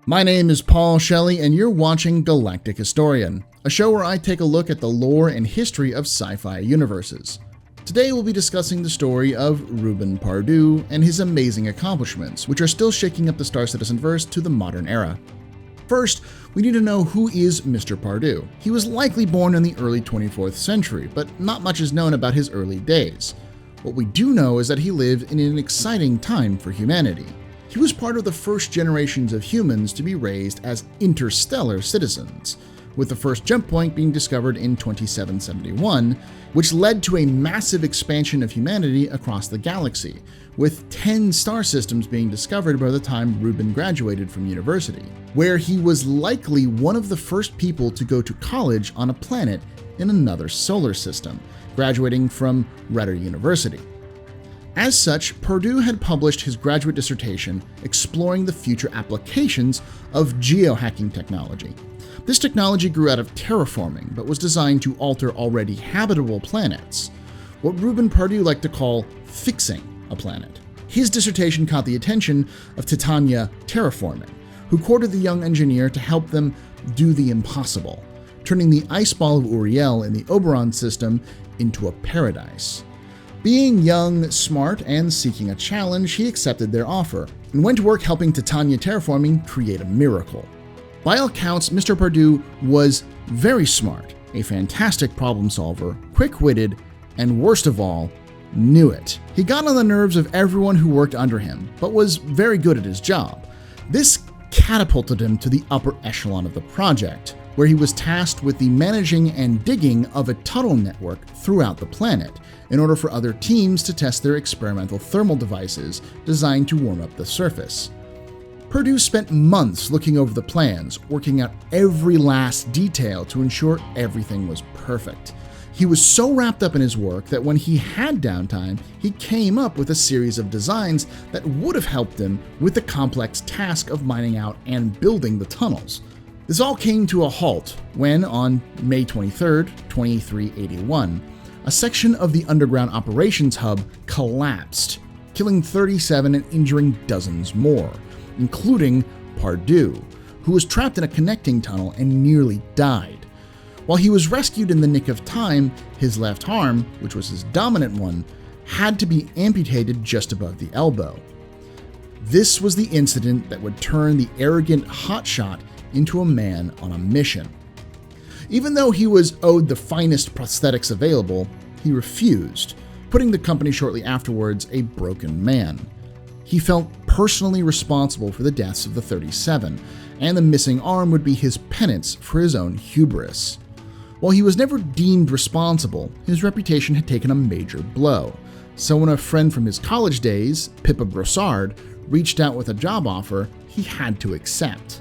My name is Paul Shelley, and you're watching Galactic Historian, a show where I take a look at the lore and history of sci-fi universes. Today we'll be discussing the story of Ruben Pardue and his amazing accomplishments, which are still shaking up the Star Citizen-verse to the modern era. First, we need to know who is Mr. Pardue. He was likely born in the early 24th century, but not much is known about his early days. What we do know is that he lived in an exciting time for humanity. He was part of the first generations of humans to be raised as interstellar citizens, with the first jump point being discovered in 2771, which led to a massive expansion of humanity across the galaxy, with 10 star systems being discovered by the time Ruben graduated from university, where he was likely one of the first people to go to college on a planet in another solar system, graduating from Reily University. As such, Pardue had published his graduate dissertation exploring the future applications of geohacking technology. This technology grew out of terraforming, but was designed to alter already habitable planets, what Ruben Pardue liked to call fixing a planet. His dissertation caught the attention of Titania Terraforming, who courted the young engineer to help them do the impossible, turning the ice ball of Uriel in the Oberon system into a paradise. Being young, smart, and seeking a challenge, he accepted their offer and went to work helping Titania Terraforming create a miracle. By all accounts, Mr. Pardue was very smart, a fantastic problem solver, quick-witted, and worst of all, knew it. He got on the nerves of everyone who worked under him, but was very good at his job. This catapulted him to the upper echelon of the project, where he was tasked with the managing and digging of a tunnel network throughout the planet, in order for other teams to test their experimental thermal devices designed to warm up the surface. Pardue spent months looking over the plans, working out every last detail to ensure everything was perfect. He was so wrapped up in his work that when he had downtime, he came up with a series of designs that would have helped him with the complex task of mining out and building the tunnels. This all came to a halt when, on May 23, 2381, a section of the underground operations hub collapsed, killing 37 and injuring dozens more, including Pardue, who was trapped in a connecting tunnel and nearly died. While he was rescued in the nick of time, his left arm, which was his dominant one, had to be amputated just above the elbow. This was the incident that would turn the arrogant hotshot into a man on a mission. Even though he was owed the finest prosthetics available, he refused, putting the company shortly afterwards a broken man. He felt personally responsible for the deaths of the 37, and the missing arm would be his penance for his own hubris. While he was never deemed responsible, his reputation had taken a major blow. So when a friend from his college days, Pippa Grossard, reached out with a job offer, he had to accept.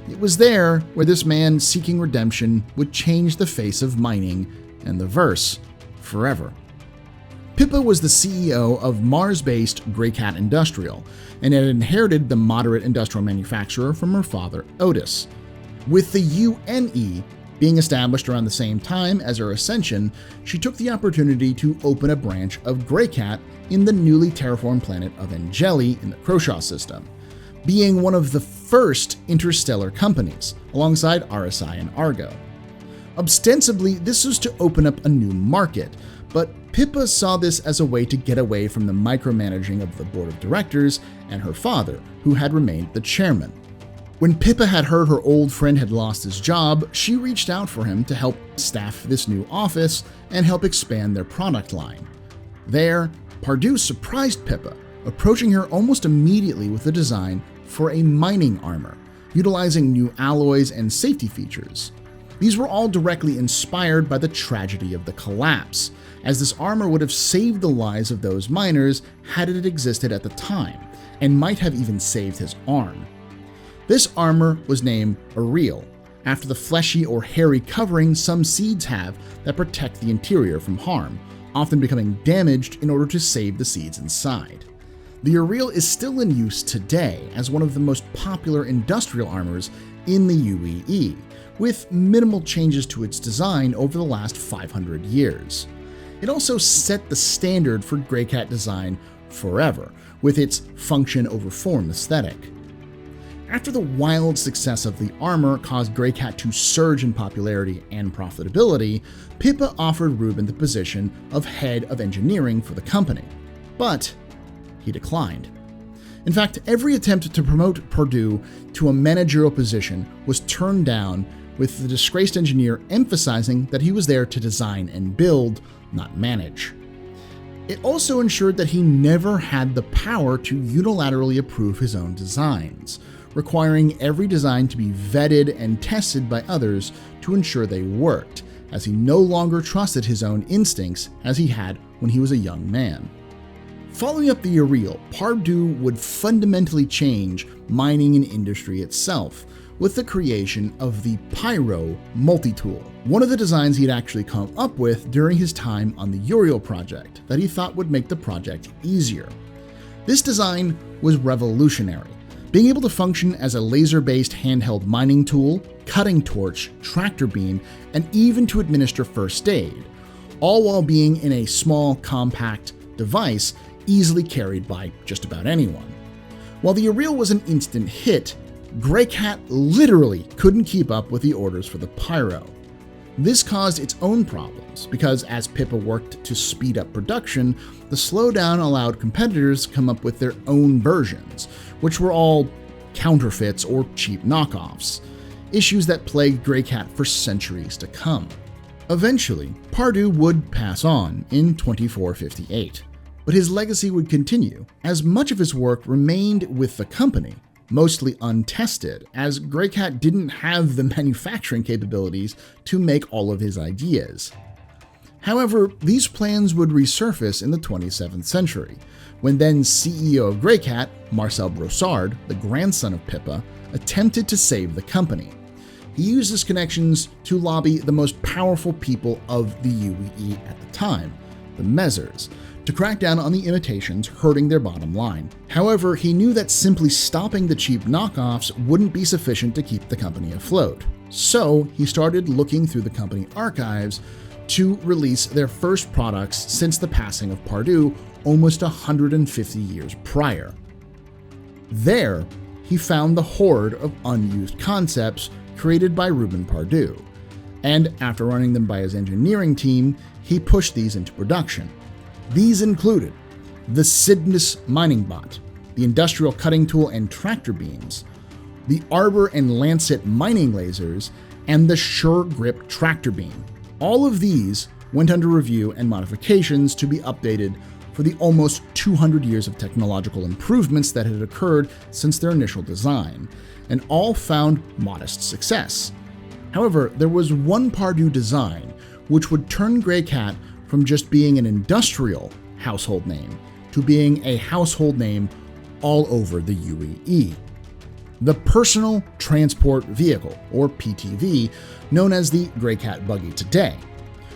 It was there where this man seeking redemption would change the face of mining and the verse forever. Pippa was the CEO of Mars-based Greycat Industrial and had inherited the moderate industrial manufacturer from her father, Otis. With the UNE being established around the same time as her ascension, she took the opportunity to open a branch of Greycat in the newly terraformed planet of Angeli in the Croshaw system, being one of the first interstellar companies, alongside RSI and Argo. Ostensibly, this was to open up a new market, but Pippa saw this as a way to get away from the micromanaging of the board of directors and her father, who had remained the chairman. When Pippa had heard her old friend had lost his job, she reached out for him to help staff this new office and help expand their product line. There, Pardue surprised Pippa, approaching her almost immediately with a design for a mining armor, utilizing new alloys and safety features. These were all directly inspired by the tragedy of the collapse, as this armor would have saved the lives of those miners had it existed at the time, and might have even saved his arm. This armor was named Uriel, after the fleshy or hairy covering some seeds have that protect the interior from harm, often becoming damaged in order to save the seeds inside. The Uriel is still in use today as one of the most popular industrial armors in the UEE, with minimal changes to its design over the last 500 years. It also set the standard for Greycat design forever, with its function over form aesthetic. After the wild success of the armor caused Greycat to surge in popularity and profitability, Pippa offered Reuben the position of head of engineering for the company. But he declined. In fact, every attempt to promote Pardue to a managerial position was turned down, with the disgraced engineer emphasizing that he was there to design and build, not manage. It also ensured that he never had the power to unilaterally approve his own designs, requiring every design to be vetted and tested by others to ensure they worked, as he no longer trusted his own instincts as he had when he was a young man. Following up the Uriel, Pardue would fundamentally change mining and industry itself, with the creation of the Pyro multi-tool, one of the designs he'd actually come up with during his time on the Uriel project that he thought would make the project easier. This design was revolutionary, being able to function as a laser-based handheld mining tool, cutting torch, tractor beam, and even to administer first aid, all while being in a small, compact device easily carried by just about anyone. While the Uriel was an instant hit, Greycat literally couldn't keep up with the orders for the Pyro. This caused its own problems, because as Pippa worked to speed up production, the slowdown allowed competitors to come up with their own versions, which were all counterfeits or cheap knockoffs, issues that plagued Greycat for centuries to come. Eventually, Pardue would pass on in 2458, but his legacy would continue, as much of his work remained with the company, mostly untested, as Greycat didn't have the manufacturing capabilities to make all of his ideas. However, these plans would resurface in the 27th century, when then CEO of Greycat, Marcel Brossard, the grandson of Pippa, attempted to save the company. He used his connections to lobby the most powerful people of the UEE at the time, the Mezzers, to crack down on the imitations hurting their bottom line. However, he knew that simply stopping the cheap knockoffs wouldn't be sufficient to keep the company afloat. So he started looking through the company archives to release their first products since the passing of Pardue almost 150 years prior. There, he found the horde of unused concepts created by Reuben Pardue, and after running them by his engineering team, he pushed these into production. These included the Cygnus mining bot, the industrial cutting tool and tractor beams, the Arbor and Lancet mining lasers, and the Sure Grip tractor beam. All of these went under review and modifications to be updated for the almost 200 years of technological improvements that had occurred since their initial design, and all found modest success. However, there was one Pardue design which would turn Greycat from just being an industrial household name to being a household name all over the UEE. The Personal Transport Vehicle, or PTV, known as the Greycat Buggy today.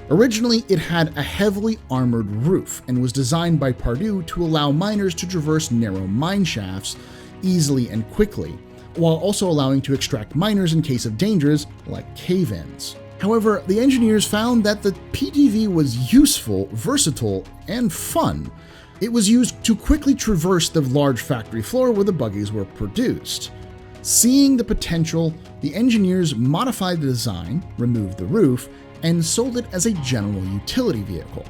Originally, it had a heavily armored roof and was designed by Pardue to allow miners to traverse narrow mine shafts easily and quickly, while also allowing to extract miners in case of dangers like cave-ins. However, the engineers found that the PTV was useful, versatile, and fun. It was used to quickly traverse the large factory floor where the buggies were produced. Seeing the potential, the engineers modified the design, removed the roof, and sold it as a general utility vehicle.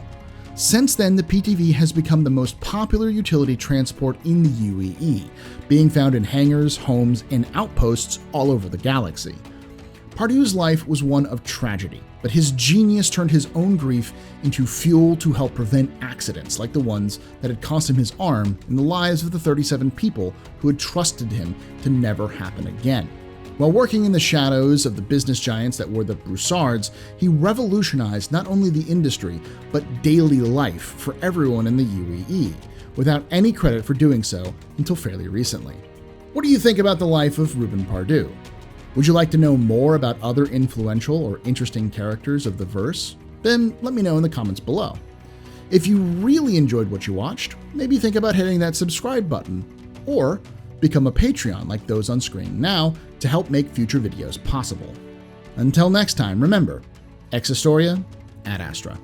Since then, the PTV has become the most popular utility transport in the UEE, being found in hangars, homes, and outposts all over the galaxy. Pardue's life was one of tragedy, but his genius turned his own grief into fuel to help prevent accidents like the ones that had cost him his arm in the lives of the 37 people who had trusted him to never happen again. While working in the shadows of the business giants that were the Brossards, he revolutionized not only the industry, but daily life for everyone in the UEE, without any credit for doing so until fairly recently. What do you think about the life of Reuben Pardue? Would you like to know more about other influential or interesting characters of the verse? Then let me know in the comments below. If you really enjoyed what you watched, maybe think about hitting that subscribe button, or become a Patreon like those on screen now to help make future videos possible. Until next time, remember, ex Historia ad Astra.